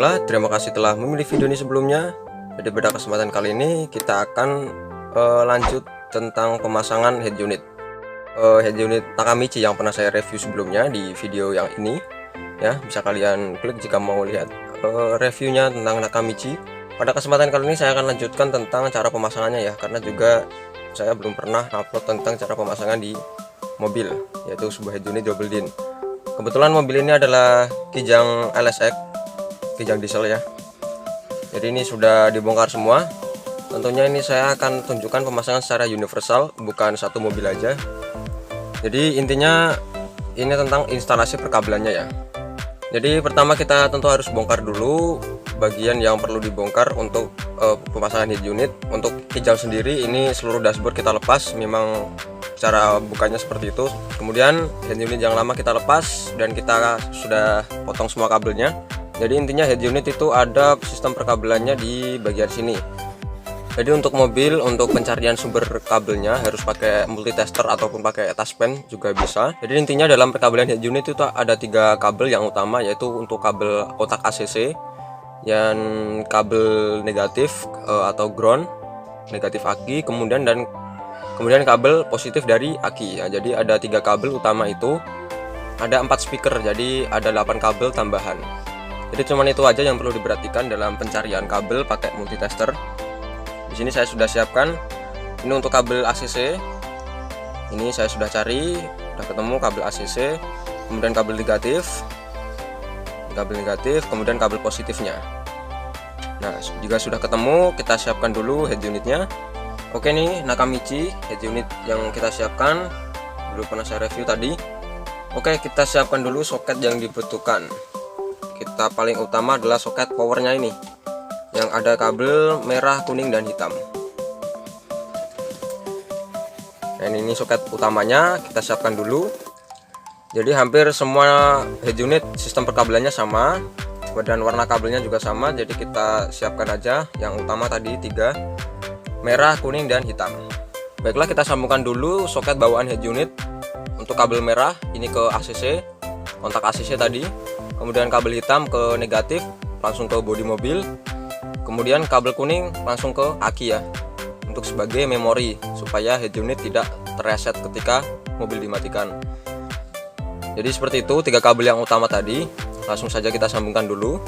Baiklah, terima kasih telah memilih video ini sebelumnya. Jadi pada kesempatan kali ini kita akan lanjut tentang pemasangan head unit. Head unit Nakamichi yang pernah saya review sebelumnya di video yang ini. Ya, bisa kalian klik jika mau lihat reviewnya tentang Nakamichi. Pada kesempatan kali ini saya akan lanjutkan tentang cara pemasangannya ya, karena juga saya belum pernah upload tentang cara pemasangan di mobil, yaitu sebuah head unit double din. Kebetulan mobil ini adalah Kijang LSX, Kijang diesel ya. Jadi ini sudah dibongkar semua. Tentunya ini saya akan tunjukkan pemasangan secara universal, bukan satu mobil aja. Jadi intinya ini tentang instalasi perkabelannya ya. Jadi pertama kita tentu harus bongkar dulu bagian yang perlu dibongkar untuk pemasangan head unit. Untuk Kijang sendiri ini seluruh dashboard kita lepas, memang cara bukanya seperti itu. Kemudian head unit yang lama kita lepas dan kita sudah potong semua kabelnya. Jadi intinya head unit itu ada sistem perkabelannya di bagian sini. Jadi untuk mobil, untuk pencarian sumber kabelnya harus pakai multitester ataupun pakai touchpen juga bisa. Jadi intinya dalam perkabelan head unit itu ada 3 kabel yang utama, yaitu untuk kabel kotak ACC, yang kabel negatif atau ground, negatif aki, kemudian kabel positif dari aki ya. Jadi ada 3 kabel utama itu, ada 4 speaker, jadi ada 8 kabel tambahan. Jadi cuman itu aja yang perlu diperhatikan dalam pencarian kabel pakai multitester. Di sini saya sudah siapkan ini untuk kabel ACC. Ini saya sudah cari, sudah ketemu kabel ACC, kemudian kabel negatif, kemudian kabel positifnya. Nah, jika sudah ketemu, kita siapkan dulu head unitnya. Oke nih, Nakamichi head unit yang kita siapkan, dulu pernah saya review tadi. Oke, kita siapkan dulu soket yang dibutuhkan. Kita paling utama adalah soket powernya ini, yang ada kabel merah, kuning, dan hitam. Nah ini soket utamanya, kita siapkan dulu. Jadi hampir semua head unit sistem perkabelannya sama, dan warna kabelnya juga sama. Jadi kita siapkan aja yang utama tadi 3, merah, kuning, dan hitam. Baiklah, kita sambungkan dulu soket bawaan head unit. Untuk kabel merah ini ke ACC, kontak ACC tadi. Kemudian kabel hitam ke negatif langsung ke bodi mobil. Kemudian kabel kuning langsung ke aki ya, untuk sebagai memori supaya head unit tidak terreset ketika mobil dimatikan. Jadi seperti itu 3 kabel yang utama tadi. Langsung saja kita sambungkan dulu.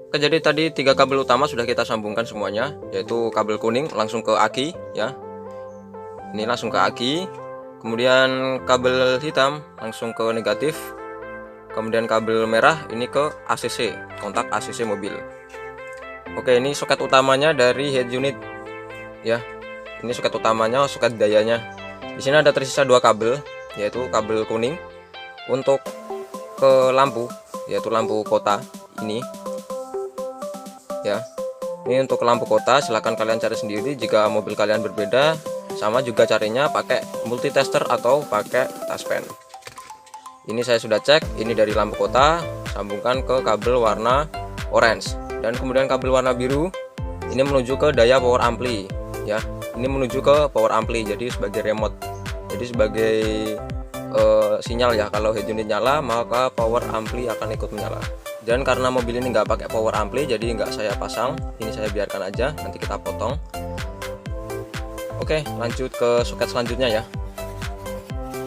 Oke, jadi tadi 3 kabel utama sudah kita sambungkan semuanya, yaitu kabel kuning langsung ke aki ya. Ini langsung ke aki. Kemudian kabel hitam langsung ke negatif. Kemudian kabel merah ini ke ACC, kontak ACC mobil. Oke, ini soket utamanya dari head unit ya. Ini soket utamanya, soket dayanya. Di sini ada tersisa 2 kabel, yaitu kabel kuning untuk ke lampu, yaitu lampu kota ini ya. Ini untuk lampu kota, silahkan kalian cari sendiri jika mobil kalian berbeda. Sama juga carinya pakai multitester atau pakai touchpen. Ini saya sudah cek, ini dari lampu kota, sambungkan ke kabel warna orange. Dan kemudian kabel warna biru ini menuju ke daya power ampli ya. Ini menuju ke power ampli, jadi sebagai remote. Jadi sebagai sinyal ya, kalau head unit nyala maka power ampli akan ikut menyala. Dan karena mobil ini nggak pakai power ampli, jadi nggak saya pasang, ini saya biarkan aja, nanti kita potong. Oke, lanjut ke soket selanjutnya ya.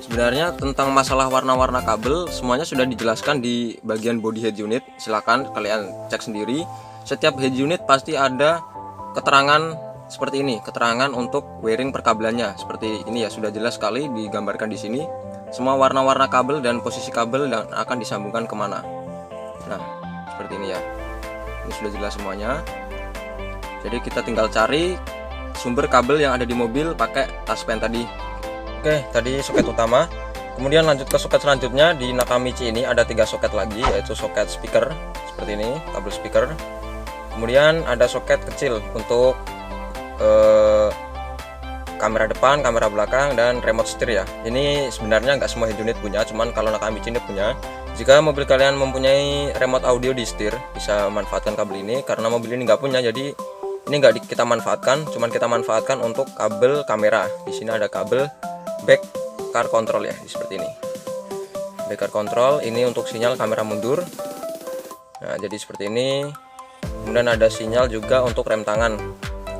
Sebenarnya tentang masalah warna-warna kabel semuanya sudah dijelaskan di bagian body head unit. Silakan kalian cek sendiri. Setiap head unit pasti ada keterangan seperti ini, keterangan untuk wiring perkabelannya seperti ini ya, sudah jelas sekali digambarkan di sini. Semua warna-warna kabel dan posisi kabel dan akan disambungkan kemana. Nah, seperti ini ya. Ini sudah jelas semuanya. Jadi kita tinggal cari sumber kabel yang ada di mobil pakai touchpen tadi. Oke, tadi soket utama. Kemudian lanjut ke soket selanjutnya. Di Nakamichi ini ada 3 soket lagi, yaitu soket speaker seperti ini, kabel speaker. Kemudian ada soket kecil untuk kamera depan, kamera belakang, dan remote setir ya. Ini sebenarnya nggak semua head unit punya, cuman kalau Nakamichi ini punya. Jika mobil kalian mempunyai remote audio di setir, bisa manfaatkan kabel ini. Karena mobil ini nggak punya, jadi ini nggak kita manfaatkan, cuman kita manfaatkan untuk kabel kamera. Di sini ada kabel back car control ya, seperti ini. Back car control ini untuk sinyal kamera mundur. Nah, jadi seperti ini. Kemudian ada sinyal juga untuk rem tangan.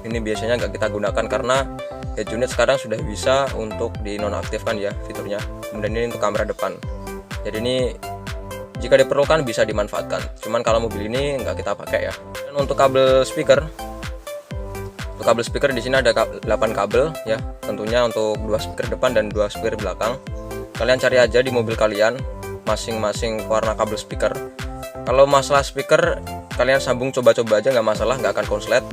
Ini biasanya nggak kita gunakan karena head unit sekarang sudah bisa untuk dinonaktifkan ya fiturnya. Kemudian ini untuk kamera depan. Jadi ini jika diperlukan bisa dimanfaatkan. Cuman kalau mobil ini nggak kita pakai ya. Dan untuk kabel speaker, di sini ada 8 kabel ya. Tentunya untuk 2 speaker depan dan 2 speaker belakang. Kalian cari aja di mobil kalian masing-masing warna kabel speaker. Kalau masalah speaker, kalian sambung coba-coba aja, nggak masalah, nggak akan konslet.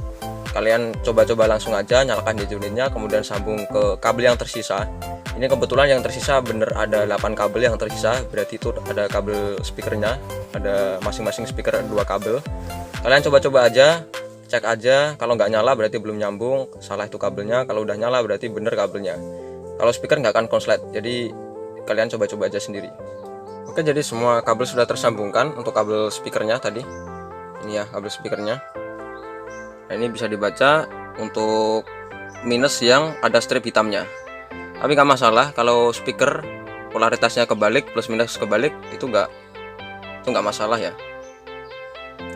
Kalian coba-coba langsung aja, nyalakan head unitnya, kemudian sambung ke kabel yang tersisa. Ini kebetulan yang tersisa bener ada 8 kabel yang tersisa, berarti itu ada kabel speakernya, ada masing-masing speaker 2 kabel. Kalian coba-coba aja, cek aja, kalau nggak nyala berarti belum nyambung, salah itu kabelnya. Kalau udah nyala berarti bener kabelnya. Kalau speaker nggak akan konslet, jadi kalian coba-coba aja sendiri. Oke, jadi semua kabel sudah tersambungkan untuk kabel speakernya tadi. Ini ya kabel speakernya. Nah, ini bisa dibaca untuk minus yang ada strip hitamnya. Tapi nggak masalah kalau speaker polaritasnya kebalik, plus minus kebalik, itu nggak masalah ya.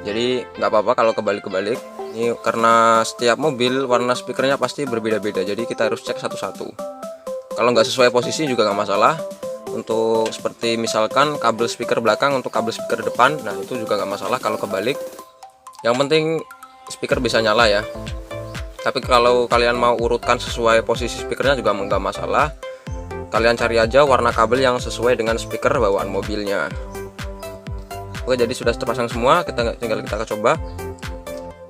Jadi nggak apa-apa kalau kebalik-kebalik. Ini karena setiap mobil warna speakernya pasti berbeda-beda, jadi kita harus cek satu-satu. Kalau nggak sesuai posisi juga nggak masalah. Untuk seperti misalkan kabel speaker belakang untuk kabel speaker depan, nah itu juga nggak masalah kalau kebalik. Yang penting speaker bisa nyala ya. Tapi kalau kalian mau urutkan sesuai posisi speakernya juga nggak masalah. Kalian cari aja warna kabel yang sesuai dengan speaker bawaan mobilnya. Oke, jadi sudah terpasang semua, tinggal kita coba.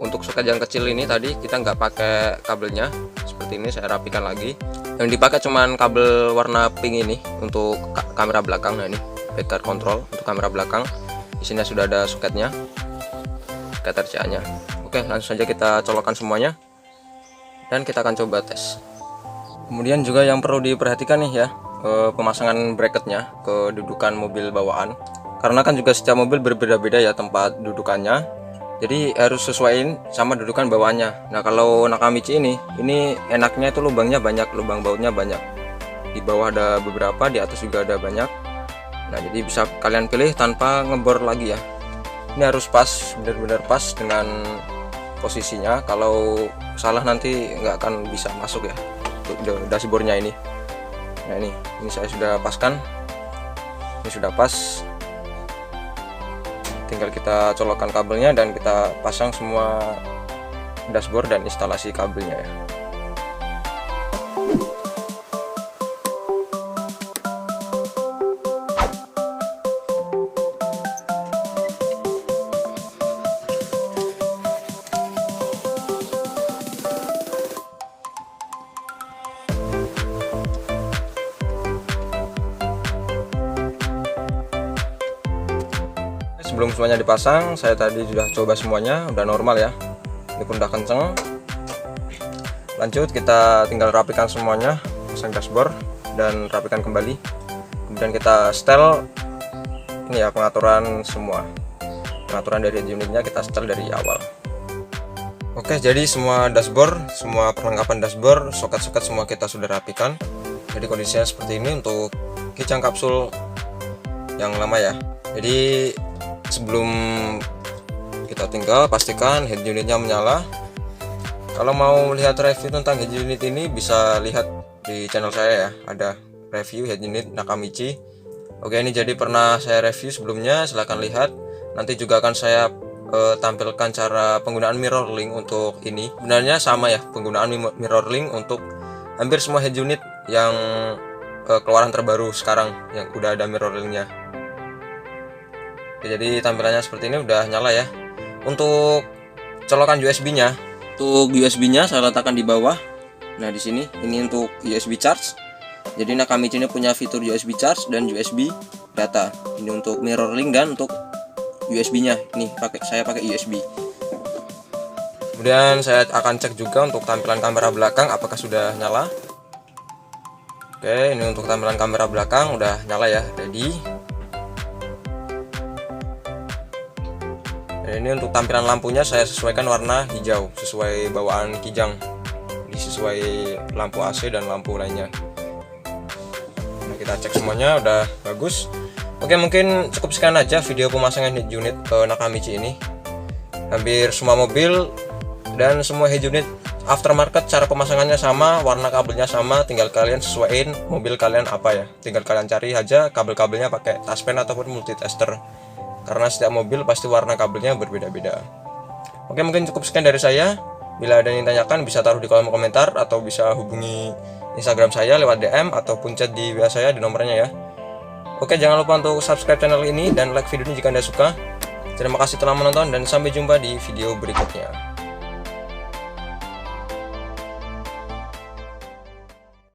Untuk soket yang kecil ini tadi kita nggak pakai kabelnya, seperti ini saya rapikan lagi. Yang dipakai cuman kabel warna pink ini untuk kamera belakang. Nah, ini back car control untuk kamera belakang. Di sini sudah ada soketnya, soket RCA-nya. Oke, langsung saja kita colokkan semuanya dan kita akan coba tes. Kemudian juga yang perlu diperhatikan nih ya, pemasangan bracketnya, kedudukan mobil bawaan. Karena kan juga setiap mobil berbeda-beda ya tempat dudukannya. Jadi harus sesuaiin sama dudukan bawaannya. Nah, kalau Nakamichi ini enaknya itu lubangnya banyak, lubang bautnya banyak. Di bawah ada beberapa, di atas juga ada banyak. Nah, jadi bisa kalian pilih tanpa ngebor lagi ya. Ini harus pas, benar-benar pas dengan posisinya. Kalau salah nanti nggak akan bisa masuk ya untuk dashboardnya ini. Nah, ini saya sudah paskan. Ini sudah pas. Tinggal kita colokkan kabelnya dan kita pasang semua dashboard dan instalasi kabelnya ya. Sebelum semuanya dipasang, saya tadi sudah coba semuanya, udah normal ya. Ini pun udah kenceng. Lanjut kita tinggal rapikan semuanya, pasang dashboard dan rapikan kembali. Kemudian kita setel ini ya, pengaturan semua. Pengaturan dari unitnya kita setel dari awal. Oke, jadi semua dashboard, semua perlengkapan dashboard, soket-soket semua kita sudah rapikan. Jadi kondisinya seperti ini untuk kijang kapsul yang lama ya. Jadi sebelum kita tinggal pastikan head unitnya menyala. Kalau mau lihat review tentang head unit ini bisa lihat di channel saya ya, ada review head unit Nakamichi. Oke, ini jadi pernah saya review sebelumnya, silahkan lihat. Nanti juga akan saya tampilkan cara penggunaan mirror link untuk ini. Sebenarnya sama ya, penggunaan mirror link untuk hampir semua head unit yang keluaran terbaru sekarang yang udah ada mirror linknya. Jadi tampilannya seperti ini, udah nyala ya. Untuk colokan USB-nya, saya letakkan di bawah. Nah, di sini ini untuk USB charge. Jadi Nakamichi ini punya fitur USB charge dan USB data. Ini untuk mirror link dan untuk USB-nya. Ini saya pakai USB. Kemudian saya akan cek juga untuk tampilan kamera belakang apakah sudah nyala. Oke, ini untuk tampilan kamera belakang udah nyala ya, ready. Dan ini untuk tampilan lampunya saya sesuaikan warna hijau sesuai bawaan Kijang. Ini sesuai lampu AC dan lampu lainnya. Nah, kita cek semuanya udah bagus. Oke, mungkin cukup sekian aja video pemasangan head unit Nakamichi ini. Hampir semua mobil dan semua head unit aftermarket cara pemasangannya sama, warna kabelnya sama, tinggal kalian sesuaiin mobil kalian apa ya. Tinggal kalian cari aja kabel-kabelnya pakai taspen ataupun multitester. Karena setiap mobil pasti warna kabelnya berbeda-beda. Oke, mungkin cukup sekian dari saya. Bila ada yang ditanyakan bisa taruh di kolom komentar atau bisa hubungi Instagram saya lewat DM ataupun chat di WA saya di nomornya ya. Oke, jangan lupa untuk subscribe channel ini dan like video ini jika Anda suka. Terima kasih telah menonton dan sampai jumpa di video berikutnya.